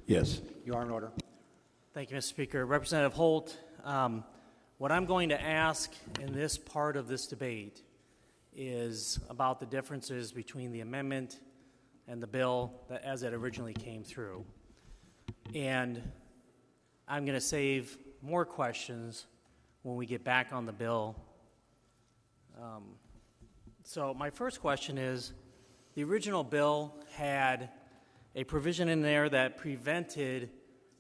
Yes. You are in order. Thank you, Mr. Speaker. Representative Holt, what I'm going to ask in this part of this debate is about the differences between the amendment and the bill that, as it originally came through. And I'm going to save more questions when we get back on the bill. So my first question is, the original bill had a provision in there that prevented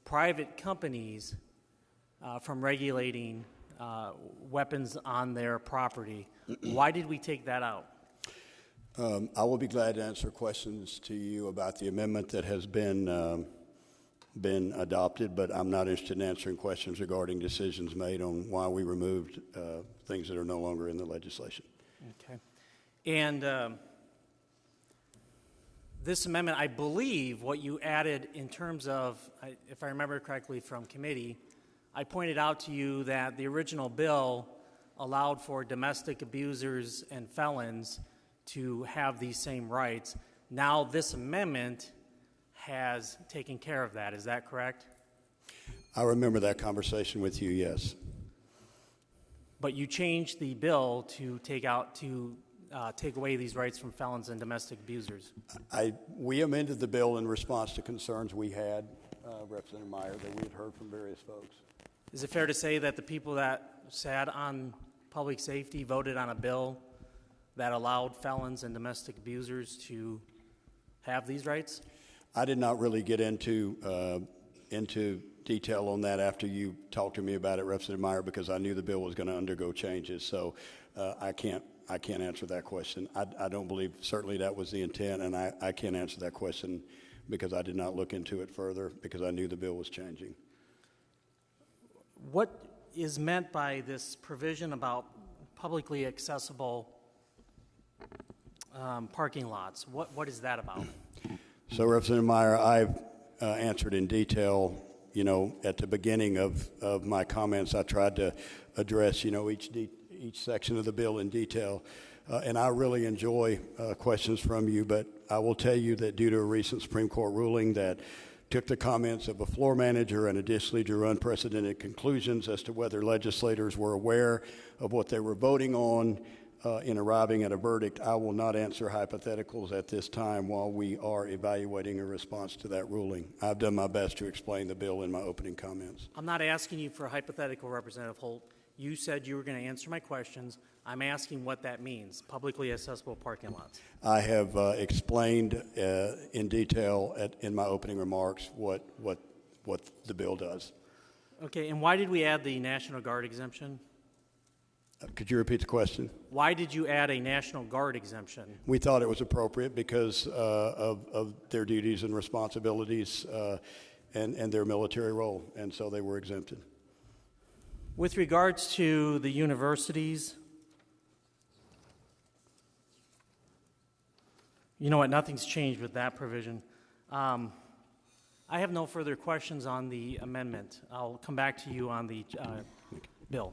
private companies from regulating weapons on their property. Why did we take that out? I will be glad to answer questions to you about the amendment that has been adopted, but I'm not interested in answering questions regarding decisions made on why we removed things that are no longer in the legislation. Okay. And this amendment, I believe what you added in terms of, if I remember correctly from committee, I pointed out to you that the original bill allowed for domestic abusers and felons to have these same rights. Now this amendment has taken care of that. Is that correct? I remember that conversation with you, yes. But you changed the bill to take away these rights from felons and domestic abusers. We amended the bill in response to concerns we had, Representative Meyer, that we had heard from various folks. Is it fair to say that the people that sat on public safety voted on a bill that allowed felons and domestic abusers to have these rights? I did not really get into detail on that after you talked to me about it, Representative Meyer, because I knew the bill was going to undergo changes. So I can't answer that question. I don't believe certainly that was the intent, and I can't answer that question because I did not look into it further because I knew the bill was changing. What is meant by this provision about publicly accessible parking lots? What is that about? So, Representative Meyer, I've answered in detail. You know, at the beginning of my comments, I tried to address, each section of the bill in detail. And I really enjoy questions from you, but I will tell you that due to a recent Supreme Court ruling that took the comments of a floor manager and additionally drew unprecedented conclusions as to whether legislators were aware of what they were voting on in arriving at a verdict, I will not answer hypotheticals at this time while we are evaluating a response to that ruling. I've done my best to explain the bill in my opening comments. I'm not asking you for a hypothetical, Representative Holt. You said you were going to answer my questions. I'm asking what that means, publicly accessible parking lots. I have explained in detail in my opening remarks what the bill does. Okay, and why did we add the National Guard exemption? Could you repeat the question? Why did you add a National Guard exemption? We thought it was appropriate because of their duties and responsibilities and their military role, and so they were exempted. With regards to the universities, you know what, nothing's changed with that provision. I have no further questions on the amendment. I'll come back to you on the bill.